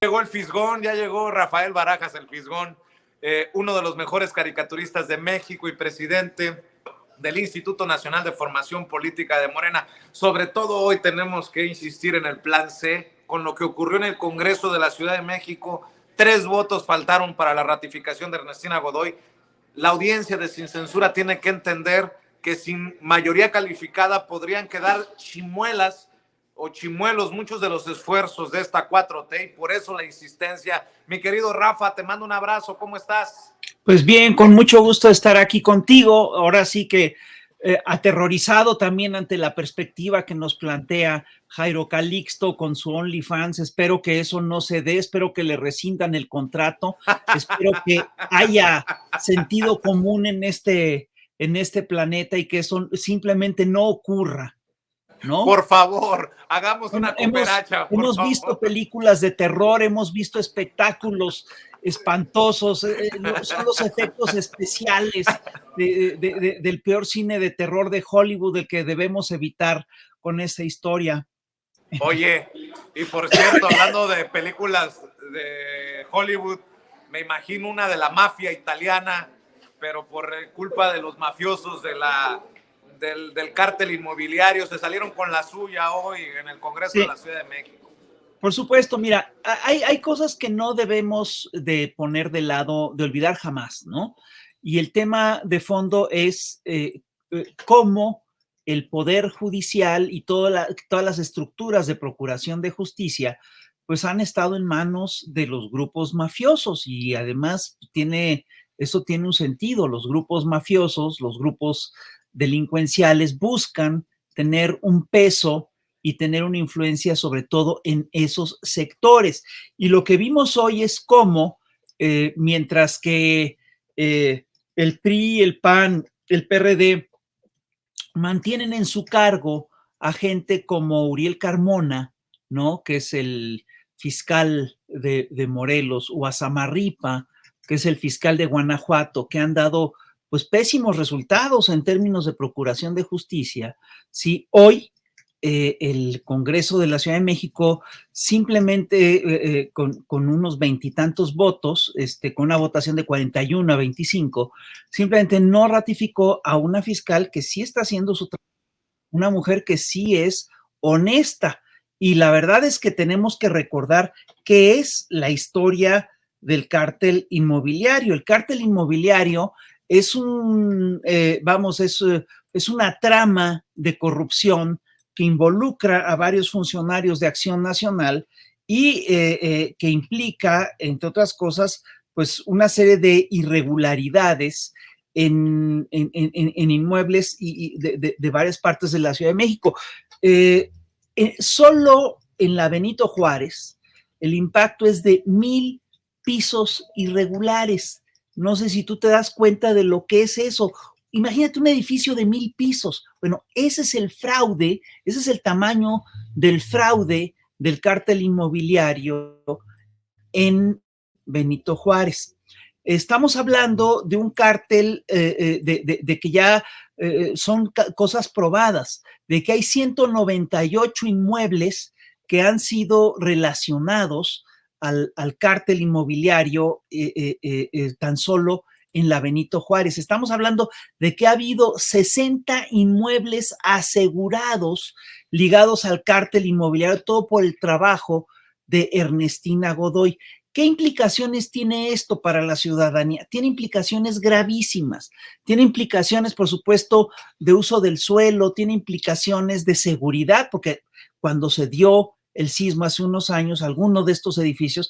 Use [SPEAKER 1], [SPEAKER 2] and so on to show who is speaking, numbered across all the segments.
[SPEAKER 1] Llegó el Fisgón, ya llegó Rafael Barajas, el Fisgón, uno de los mejores caricaturistas de México y presidente del Instituto Nacional de Formación Política de Morena. Sobre todo hoy tenemos que insistir en el Plan C, con lo que ocurrió en el Congreso de la Ciudad de México. 3 votos faltaron para la ratificación de Ernestina Godoy. La audiencia de Sin Censura tiene que entender que sin mayoría calificada podrían quedar chimuelas o chimuelos muchos de los esfuerzos de esta 4T, y por eso la insistencia. Mi querido Rafa, te mando un abrazo, ¿cómo estás?
[SPEAKER 2] Pues bien, con mucho gusto estar aquí contigo. Ahora sí que aterrorizado también ante la perspectiva que nos plantea Jairo Calixto con su OnlyFans. Espero que eso no se dé, espero que le rescindan el contrato, espero que haya sentido común en este planeta y que eso simplemente no ocurra, ¿no?
[SPEAKER 1] Por favor, hagamos una cooperacha.
[SPEAKER 2] Hemos visto películas de terror, hemos visto espectáculos espantosos, son los efectos especiales del peor cine de terror de Hollywood, el que debemos evitar con esta historia.
[SPEAKER 1] Oye, y por cierto, hablando de películas de Hollywood, me imagino una de la mafia italiana, pero por culpa de los mafiosos del cártel inmobiliario, se salieron con la suya hoy en el Congreso de la Ciudad de México.
[SPEAKER 2] Por supuesto, mira, hay cosas que no debemos de poner de lado, de olvidar jamás, ¿no? Y el tema de fondo es cómo el Poder Judicial y todas las estructuras de procuración de justicia, pues han estado en manos de los grupos mafiosos, y además eso tiene un sentido. Los grupos mafiosos, los grupos delincuenciales buscan tener un peso y tener una influencia sobre todo en esos sectores. Y lo que vimos hoy es cómo, mientras que el PRI, el PAN, el PRD mantienen en su cargo a gente como Uriel Carmona, ¿no?, que es el fiscal de Morelos, o a Samarripa, que es el fiscal de Guanajuato, que han dado pues pésimos resultados en términos de procuración de justicia. Sí, hoy el Congreso de la Ciudad de México simplemente con unos 20 y tantos votos, con una votación de 41 a 25, simplemente no ratificó a una fiscal que sí está haciendo su trabajo, una mujer que sí es honesta. Y la verdad es que tenemos que recordar qué es la historia del cártel inmobiliario. El cártel inmobiliario es es una trama de corrupción que involucra a varios funcionarios de Acción Nacional y que implica, entre otras cosas, pues una serie de irregularidades en inmuebles de varias partes de la Ciudad de México. Solo en la Benito Juárez, el impacto es de 1,000 pisos irregulares. No sé si tú te das cuenta de lo que es eso. Imagínate un edificio de 1,000 pisos. Bueno, ese es el fraude, ese es el tamaño del fraude del cártel inmobiliario en Benito Juárez. Estamos hablando de un cártel de que ya son cosas probadas, de que hay 198 inmuebles que han sido relacionados al cártel inmobiliario tan solo en la Benito Juárez. Estamos hablando de que ha habido 60 inmuebles asegurados ligados al cártel inmobiliario, todo por el trabajo de Ernestina Godoy. ¿Qué implicaciones tiene esto para la ciudadanía? Tiene implicaciones gravísimas. Tiene implicaciones, por supuesto, de uso del suelo, tiene implicaciones de seguridad, porque cuando se dio el sismo hace unos años, algunos de estos edificios,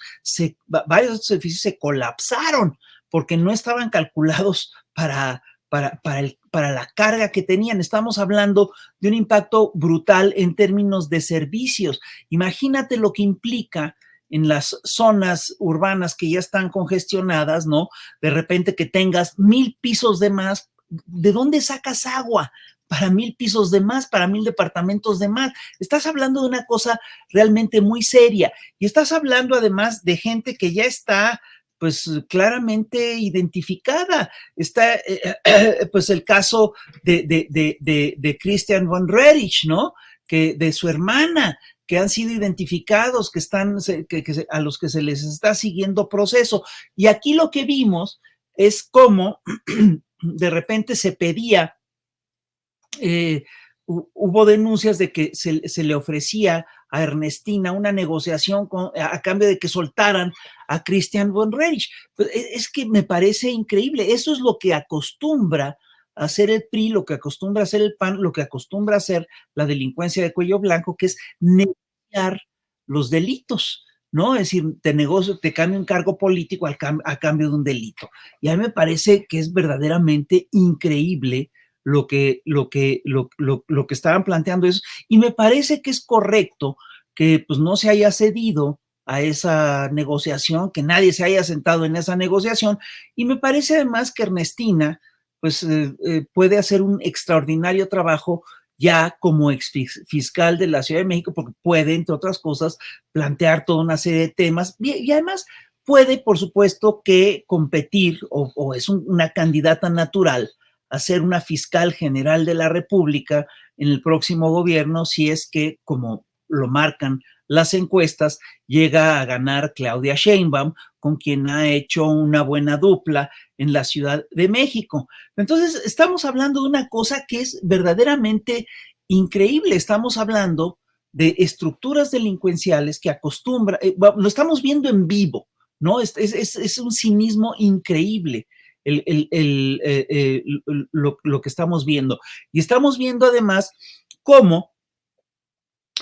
[SPEAKER 2] varios de estos edificios se colapsaron porque no estaban calculados para la carga que tenían. Estamos hablando de un impacto brutal en términos de servicios. Imagínate lo que implica en las zonas urbanas que ya están congestionadas, ¿no? De repente que tengas 1,000 pisos de más. ¿De dónde sacas agua para 1,000 pisos de más, para 1,000 departamentos de más? Estás hablando de una cosa realmente muy seria, y estás hablando además de gente que ya está pues claramente identificada. Está pues el caso de Christian von Roerich, ¿no?, que de su hermana, que han sido identificados, a los que se les está siguiendo proceso. Y aquí lo que vimos es cómo de repente se pedía, hubo denuncias de que se le ofrecía a Ernestina una negociación a cambio de que soltaran a Christian von Roerich. Pues es que me parece increíble. Eso es lo que acostumbra a hacer el PRI, lo que acostumbra a hacer el PAN, lo que acostumbra a hacer la delincuencia de cuello blanco, que es negociar los delitos, ¿no? Es decir, te cambio un cargo político a cambio de un delito. Y a mí me parece que es verdaderamente increíble lo que estaban planteando eso, y me parece que es correcto que pues no se haya cedido a esa negociación, que nadie se haya sentado en esa negociación, y me parece además que Ernestina pues puede hacer un extraordinario trabajo ya como ex fiscal de la Ciudad de México, porque puede, entre otras cosas, plantear toda una serie de temas, y además puede, por supuesto, que competir, o es una candidata natural a ser una fiscal general de la República en el próximo gobierno, si es que, como lo marcan las encuestas, llega a ganar Claudia Sheinbaum, con quien ha hecho una buena dupla en la Ciudad de México. Entonces, estamos hablando de una cosa que es verdaderamente increíble. Estamos hablando de estructuras delincuenciales que acostumbran, lo estamos viendo en vivo, ¿no? Es un cinismo increíble. Lo que estamos viendo. Y estamos viendo además cómo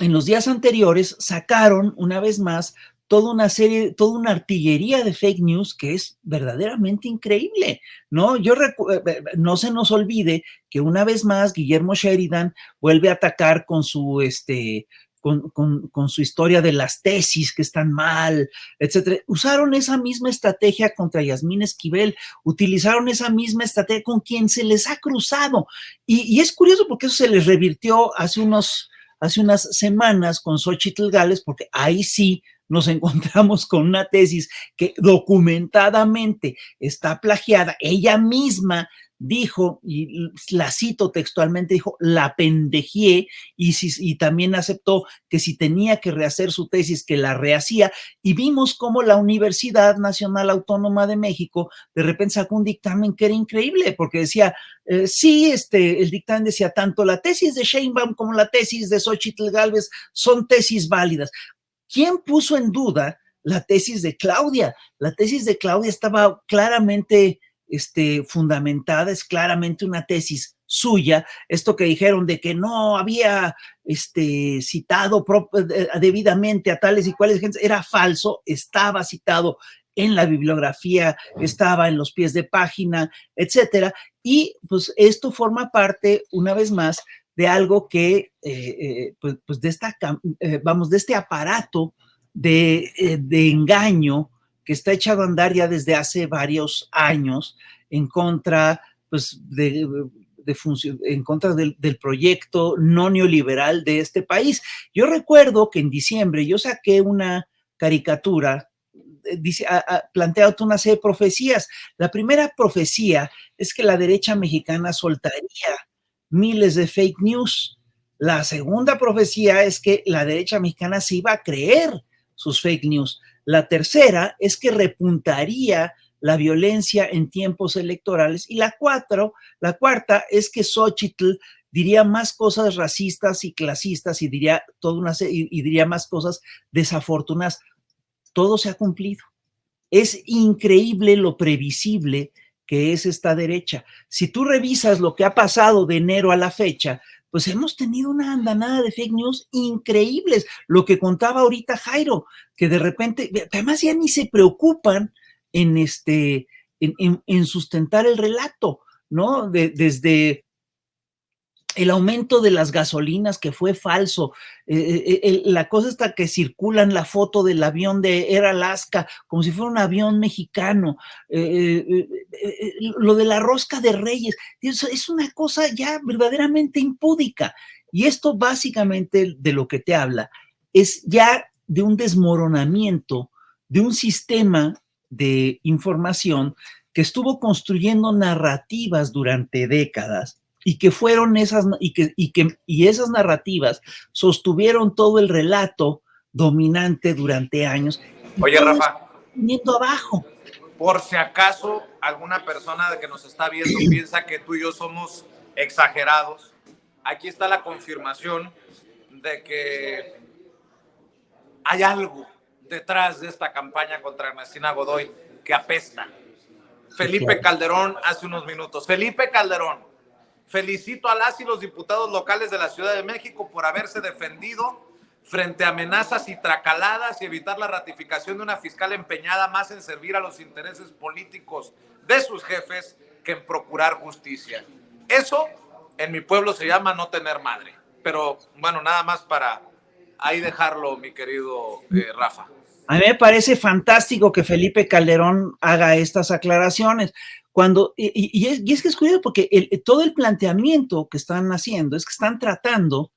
[SPEAKER 2] en los días anteriores sacaron una vez más toda una artillería de fake news que es verdaderamente increíble, ¿no? No se nos olvide que una vez más Guillermo Sheridan vuelve a atacar con su historia de las tesis que están mal, etcétera. Usaron esa misma estrategia contra Yasmín Esquivel, utilizaron esa misma estrategia con quien se les ha cruzado. Y es curioso porque eso se les revirtió hace unas semanas con Xóchitl Gálvez, porque ahí sí nos encontramos con una tesis que documentadamente está plagiada. Ella misma dijo, y la cito textualmente, dijo, la pendejié, y también aceptó que si tenía que rehacer su tesis, que la rehacía, y vimos cómo la Universidad Nacional Autónoma de México de repente sacó un dictamen que era increíble, porque decía, sí, el dictamen decía, tanto la tesis de Sheinbaum como la tesis de Xóchitl Gálvez son tesis válidas. ¿Quién puso en duda la tesis de Claudia? La tesis de Claudia estaba claramente fundamentada, es claramente una tesis suya. Esto que dijeron de que no había citado debidamente a tales y cuales gentes era falso, estaba citado en la bibliografía, estaba en los pies de página, etcétera. Y pues esto forma parte, una vez más, de algo que, pues de este aparato de engaño que está echado a andar ya desde hace varios años en contra, pues, en contra del proyecto no neoliberal de este país. Yo recuerdo que en diciembre yo saqué una caricatura, plantea una serie de profecías. La primera profecía es que la derecha mexicana soltaría miles de fake news. La segunda profecía es que la derecha mexicana se iba a creer sus fake news. La tercera es que repuntaría la violencia en tiempos electorales. Y la cuarta es que Xóchitl diría más cosas racistas y clasistas y diría más cosas desafortunadas. Todo se ha cumplido. Es increíble lo previsible que es esta derecha. Si tú revisas lo que ha pasado de enero a la fecha, pues hemos tenido una andanada de fake news increíbles. Lo que contaba ahorita Jairo, que de repente, además ya ni se preocupan en sustentar el relato, ¿no? Desde el aumento de las gasolinas, que fue falso, la cosa está que circulan la foto del avión de Air Alaska como si fuera un avión mexicano, lo de la rosca de Reyes, es una cosa ya verdaderamente impúdica. Y esto básicamente de lo que te habla es ya de un desmoronamiento de un sistema de información que estuvo construyendo narrativas durante décadas, y que fueron y esas narrativas sostuvieron todo el relato dominante durante años.
[SPEAKER 1] Oye, Rafa,
[SPEAKER 2] Viniendo abajo.
[SPEAKER 1] Por si acaso alguna persona que nos está viendo piensa que tú y yo somos exagerados, aquí está la confirmación de que hay algo detrás de esta campaña contra Ernestina Godoy que apesta. Felipe Calderón hace unos minutos. Felipe Calderón, felicito a las y los diputados locales de la Ciudad de México por haberse defendido frente a amenazas y tracaladas y evitar la ratificación de una fiscal empeñada más en servir a los intereses políticos de sus jefes que en procurar justicia. Eso en mi pueblo se llama no tener madre. Pero bueno, nada más para ahí dejarlo, mi querido Rafa.
[SPEAKER 2] A mí me parece fantástico que Felipe Calderón haga estas aclaraciones. Y es que es curioso porque todo el planteamiento que están haciendo es que están tratando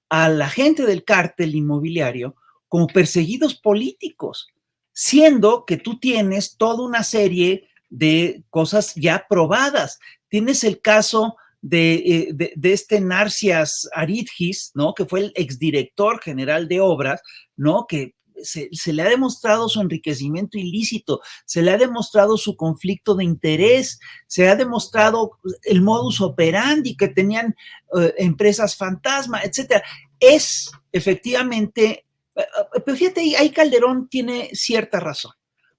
[SPEAKER 2] a la gente del cártel inmobiliario como perseguidos políticos, siendo que tú tienes toda una serie de cosas ya probadas. Tienes el caso de este Narcias Aridgis, ¿no? Que fue el exdirector general de obras, ¿no? Que se le ha demostrado su enriquecimiento ilícito, se le ha demostrado su conflicto de interés, se ha demostrado el modus operandi que tenían empresas fantasma, etcétera. Es efectivamente, pero fíjate, ahí Calderón tiene cierta razón,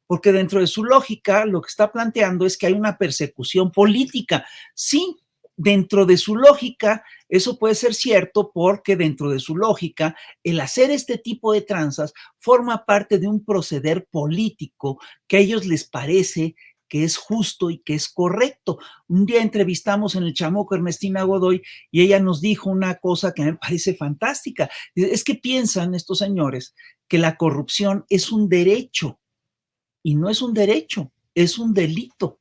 [SPEAKER 2] porque dentro de su lógica lo que está planteando es que hay una persecución política. Sí, dentro de su lógica, eso puede ser cierto porque dentro de su lógica, el hacer este tipo de tranzas forma parte de un proceder político que a ellos les parece que es justo y que es correcto. Un día entrevistamos en el Chamuco a Ernestina Godoy y ella nos dijo una cosa que me parece fantástica. Es que piensan estos señores que la corrupción es un derecho y no es un derecho, es un delito.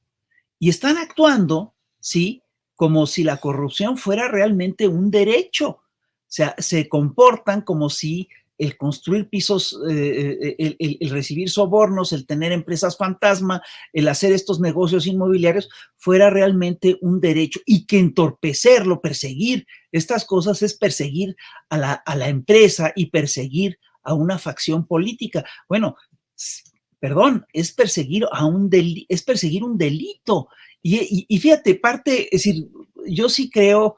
[SPEAKER 2] Y están actuando, ¿sí?, como si la corrupción fuera realmente un derecho. O sea, se comportan como si el construir pisos, el recibir sobornos, el tener empresas fantasma, el hacer estos negocios inmobiliarios fuera realmente un derecho y que entorpecerlo, perseguir estas cosas es perseguir a la empresa y perseguir a una facción política. Bueno, perdón, es perseguir es perseguir un delito. Y fíjate, parte, es decir, yo sí creo,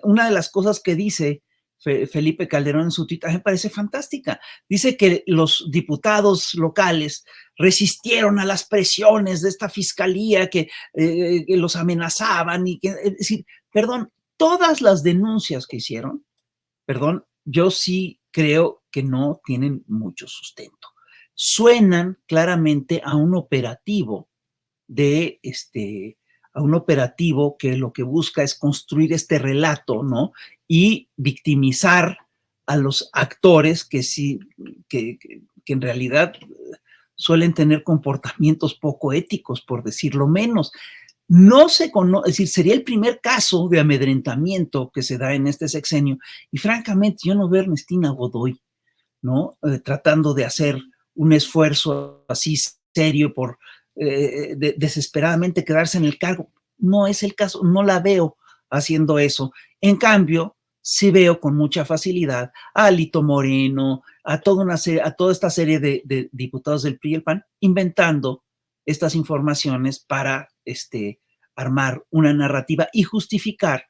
[SPEAKER 2] una de las cosas que dice Felipe Calderón en su tuit me parece fantástica. Dice que los diputados locales resistieron a las presiones de esta fiscalía que los amenazaban y que, es decir, perdón, todas las denuncias que hicieron, perdón, yo sí creo que no tienen mucho sustento. Suenan claramente a un operativo a un operativo que lo que busca es construir este relato, ¿no? Y victimizar a los actores que sí, que en realidad suelen tener comportamientos poco éticos, por decirlo menos. No se conoce, es decir, sería el primer caso de amedrentamiento que se da en este sexenio, y francamente yo no veo a Ernestina Godoy, ¿no? Tratando de hacer un esfuerzo así serio por desesperadamente quedarse en el cargo. No es el caso, no la veo haciendo eso. En cambio, sí veo con mucha facilidad a Alito Moreno, a toda esta serie de diputados del PRI y el PAN inventando estas informaciones para armar una narrativa y justificar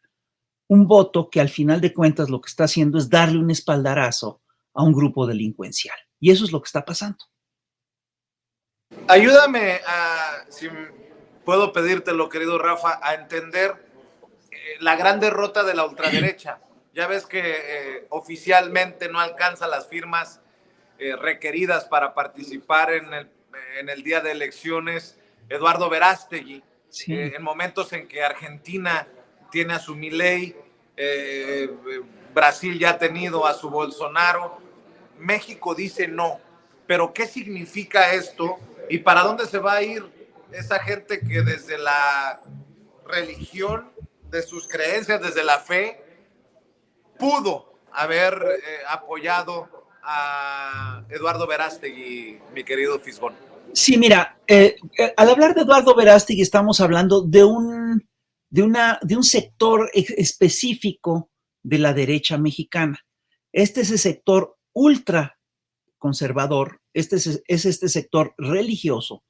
[SPEAKER 2] un voto que al final de cuentas lo que está haciendo es darle un espaldarazo a un grupo delincuencial. Y eso es lo que está pasando.
[SPEAKER 1] Ayúdame, si puedo pedírtelo, querido Rafa, a entender la gran derrota de la ultraderecha. Ya ves que oficialmente no alcanza las firmas requeridas para participar en el día de elecciones Eduardo Verástegui. Sí. En momentos en que Argentina tiene a su Milei, Brasil ya ha tenido a su Bolsonaro, México dice no. Pero ¿qué significa esto? ¿Y para dónde se va a ir esa gente que desde la religión, de sus creencias, desde la fe, pudo haber apoyado a Eduardo Verástegui, mi querido Fisgón?
[SPEAKER 2] Sí, mira, al hablar de Eduardo Verástegui estamos hablando de de un sector específico de la derecha mexicana. Este es el sector ultra conservador, es este sector religioso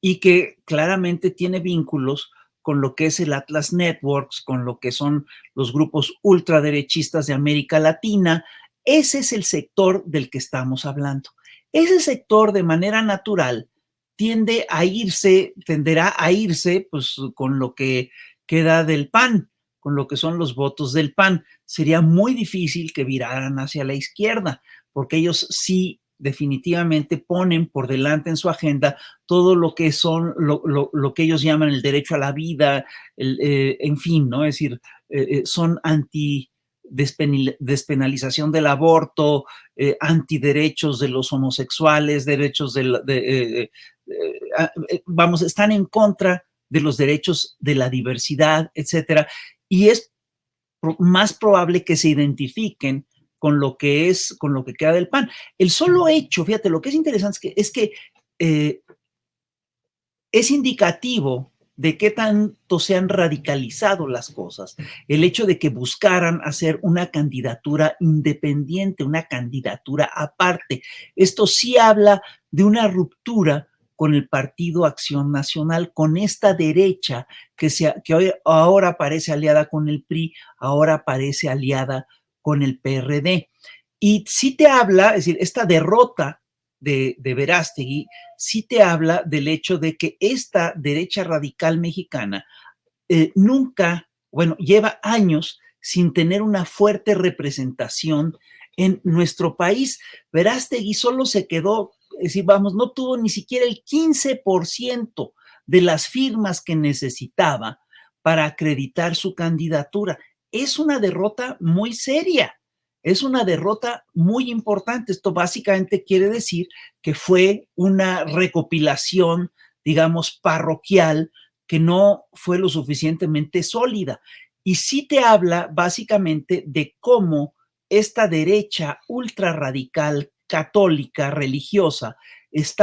[SPEAKER 2] y que claramente tiene vínculos con lo que es el Atlas Networks, con lo que son los grupos ultraderechistas de América Latina. Ese es el sector del que estamos hablando. Ese sector, de manera natural, tenderá a irse pues, con lo que queda del PAN, con lo que son los votos del PAN. Sería muy difícil que viraran hacia la izquierda, porque ellos sí definitivamente ponen por delante en su agenda todo lo que son, lo que ellos llaman el derecho a la vida, en fin, ¿no? Es decir, son despenalización del aborto, antiderechos de los homosexuales, derechos vamos, están en contra de los derechos de la diversidad, etcétera, y es más probable que se identifiquen con lo que queda del PAN. El solo hecho, fíjate, lo que es interesante es que es indicativo de qué tanto se han radicalizado las cosas, el hecho de que buscaran hacer una candidatura independiente, una candidatura aparte. Esto sí habla de una ruptura con el Partido Acción Nacional, con esta derecha que ahora parece aliada con el PRI, ahora parece aliada con el PRD. Y sí te habla, es decir, esta derrota de Verástegui sí te habla del hecho de que esta derecha radical mexicana lleva años sin tener una fuerte representación en nuestro país. Verástegui solo se quedó, es decir, no tuvo ni siquiera el 15% de las firmas que necesitaba para acreditar su candidatura. Es una derrota muy seria. Es una derrota muy importante. Esto básicamente quiere decir que fue una recopilación, digamos, parroquial, que no fue lo suficientemente sólida. Y sí te habla básicamente de cómo esta derecha ultra radical, católica, religiosa, es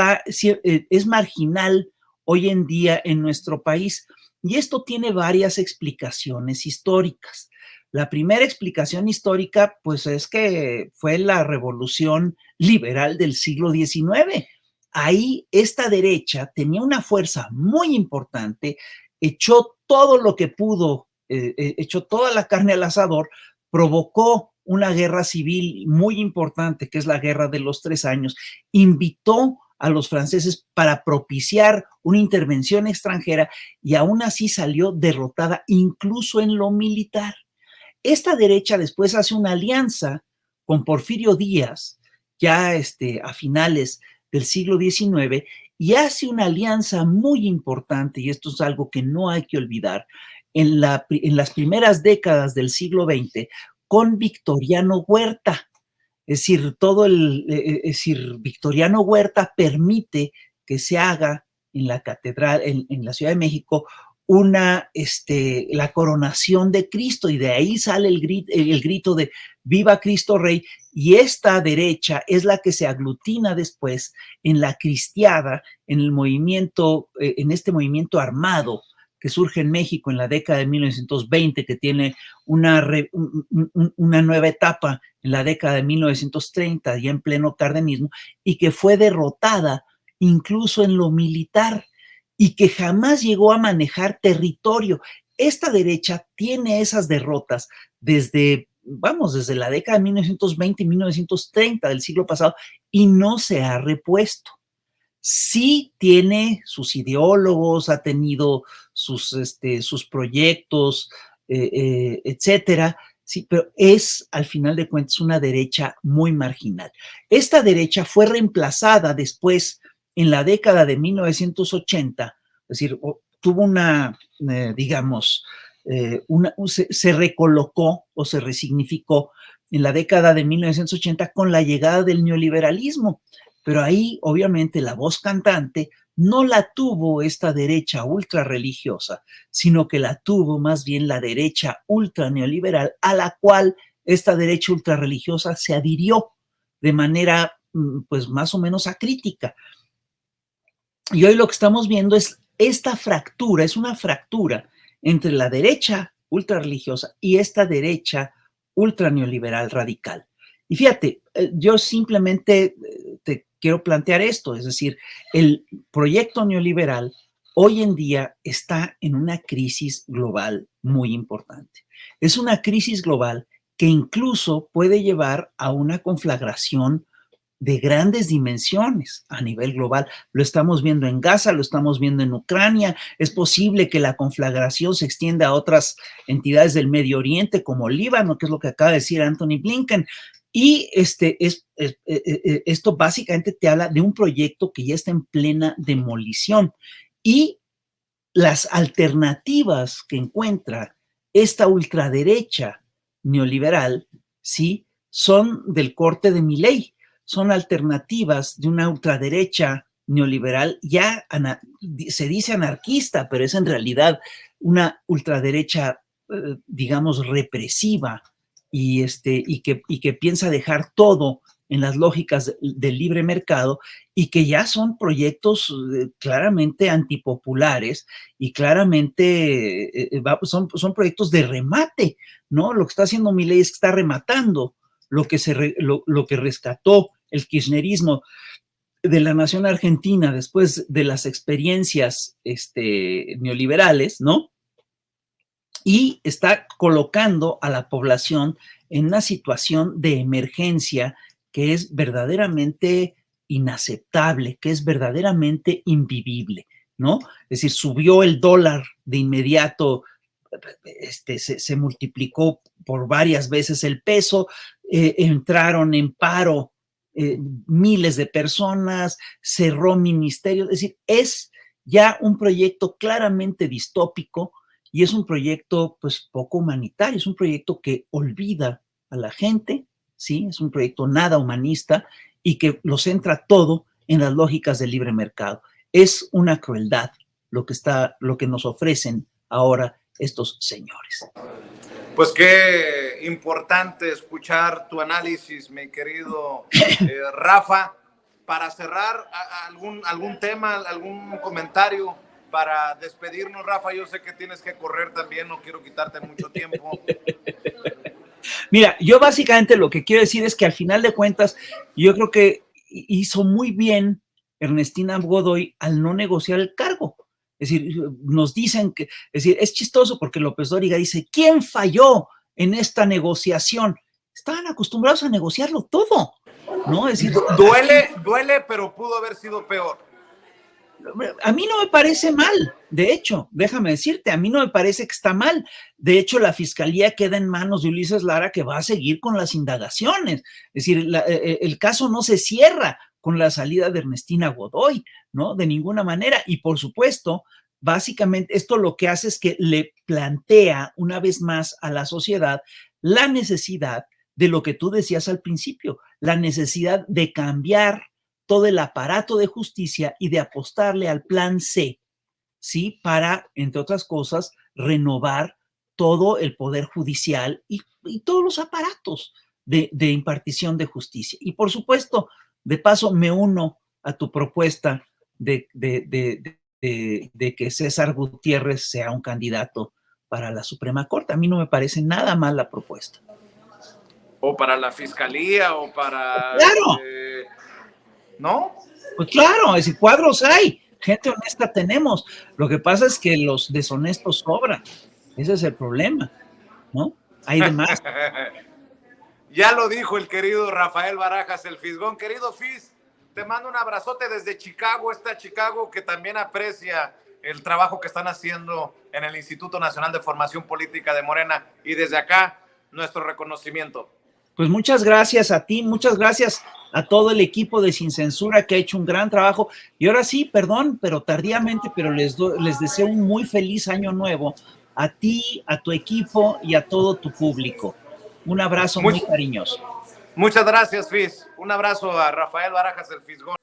[SPEAKER 2] marginal hoy en día en nuestro país. Y esto tiene varias explicaciones históricas. La primera explicación histórica, pues, es que fue la revolución liberal del siglo XIX. Ahí esta derecha tenía una fuerza muy importante, echó todo lo que pudo, echó toda la carne al asador, provocó una guerra civil muy importante, que es la Guerra de los 3 años, invitó a los franceses para propiciar una intervención extranjera y aún así salió derrotada, incluso en lo militar. Esta derecha después hace una alianza con Porfirio Díaz, ya a finales del siglo XIX, y hace una alianza muy importante, y esto es algo que no hay que olvidar, en las primeras décadas del siglo XX, con Victoriano Huerta. Es decir, Victoriano Huerta permite que se haga en la catedral, en la Ciudad de México, la coronación de Cristo, y de ahí sale el grito de ¡Viva Cristo Rey! Y esta derecha es la que se aglutina después en la cristiada, en este movimiento armado que surge en México en la década de 1920, que tiene una nueva etapa en la década de 1930, ya en pleno cardenismo, y que fue derrotada incluso en lo militar, y que jamás llegó a manejar territorio. Esta derecha tiene esas derrotas desde la década de 1920 y 1930 del siglo pasado, y no se ha repuesto. Sí tiene sus ideólogos, ha tenido sus proyectos, etcétera, sí, pero es, al final de cuentas, una derecha muy marginal. Esta derecha fue reemplazada después, en la década de 1980, es decir, tuvo se recolocó o se resignificó en la década de 1980 con la llegada del neoliberalismo. Pero ahí, obviamente, la voz cantante no la tuvo esta derecha ultra religiosa, sino que la tuvo más bien la derecha ultra neoliberal, a la cual esta derecha ultra religiosa se adhirió de manera, pues, más o menos acrítica. Y hoy lo que estamos viendo es esta fractura, es una fractura entre la derecha ultrarreligiosa y esta derecha ultra neoliberal radical. Y fíjate, yo simplemente te quiero plantear esto, es decir, el proyecto neoliberal hoy en día está en una crisis global muy importante. Es una crisis global que incluso puede llevar a una conflagración de grandes dimensiones a nivel global. Lo estamos viendo en Gaza, lo estamos viendo en Ucrania. Es posible que la conflagración se extienda a otras entidades del Medio Oriente, como Líbano, que es lo que acaba de decir Anthony Blinken. Y esto básicamente te habla de un proyecto que ya está en plena demolición. Y las alternativas que encuentra esta ultraderecha neoliberal, ¿sí?, son del corte de Milei. Son alternativas de una ultraderecha neoliberal, ya se dice anarquista, pero es en realidad una ultraderecha, digamos, represiva y que piensa dejar todo en las lógicas del libre mercado y que ya son proyectos claramente antipopulares y claramente son proyectos de remate, ¿no? Lo que está haciendo Milei es que está rematando lo que rescató el kirchnerismo de la nación argentina después de las experiencias neoliberales, ¿no? Y está colocando a la población en una situación de emergencia que es verdaderamente inaceptable, que es verdaderamente invivible, ¿no? Es decir, subió el dólar de inmediato, se multiplicó por varias veces el peso, entraron en paro miles de personas, cerró ministerios, es decir, es ya un proyecto claramente distópico y es un proyecto pues poco humanitario, es un proyecto que olvida a la gente, ¿sí? Es un proyecto nada humanista y que lo centra todo en las lógicas del libre mercado. Es una crueldad lo que nos ofrecen ahora estos señores.
[SPEAKER 1] Pues qué importante escuchar tu análisis, mi querido Rafa. Para cerrar, algún tema, algún comentario para despedirnos, Rafa. Yo sé que tienes que correr también, no quiero quitarte mucho tiempo.
[SPEAKER 2] Mira, yo básicamente lo que quiero decir es que al final de cuentas, yo creo que hizo muy bien Ernestina Godoy al no negociar el cargo. Es decir, nos dicen que, es decir, es chistoso porque López Dóriga dice, ¿quién falló en esta negociación? Estaban acostumbrados a negociarlo todo, ¿no? Es decir,
[SPEAKER 1] duele, pero pudo haber sido peor.
[SPEAKER 2] A mí no me parece mal, de hecho, déjame decirte, a mí no me parece que está mal. De hecho, la fiscalía queda en manos de Ulises Lara, que va a seguir con las indagaciones. Es decir, el caso no se cierra con la salida de Ernestina Godoy, ¿no? De ninguna manera. Y por supuesto, básicamente esto lo que hace es que le plantea una vez más a la sociedad la necesidad de lo que tú decías al principio, la necesidad de cambiar todo el aparato de justicia y de apostarle al plan C, ¿sí? Para, entre otras cosas, renovar todo el poder judicial y todos los aparatos de impartición de justicia. Y por supuesto, de paso, me uno a tu propuesta de que César Gutiérrez sea un candidato para la Suprema Corte. A mí no me parece nada mal la propuesta.
[SPEAKER 1] O para la fiscalía, o para...
[SPEAKER 2] ¡Claro!
[SPEAKER 1] ¿No?
[SPEAKER 2] Pues claro, es decir, cuadros hay, gente honesta tenemos. Lo que pasa es que los deshonestos sobran. Ese es el problema, ¿no? Hay demás.
[SPEAKER 1] Ya lo dijo el querido Rafael Barajas, el Fisgón. Querido Fis, te mando un abrazote desde Chicago, Chicago, que también aprecia el trabajo que están haciendo en el Instituto Nacional de Formación Política de Morena. Y desde acá, nuestro reconocimiento.
[SPEAKER 2] Pues muchas gracias a ti, muchas gracias a todo el equipo de Sin Censura que ha hecho un gran trabajo. Y ahora sí, perdón, pero tardíamente, pero les deseo un muy feliz año nuevo a ti, a tu equipo y a todo tu público. Un abrazo muy cariñoso.
[SPEAKER 1] Muchas gracias, Fis. Un abrazo a Rafael Barajas, el Fisgón.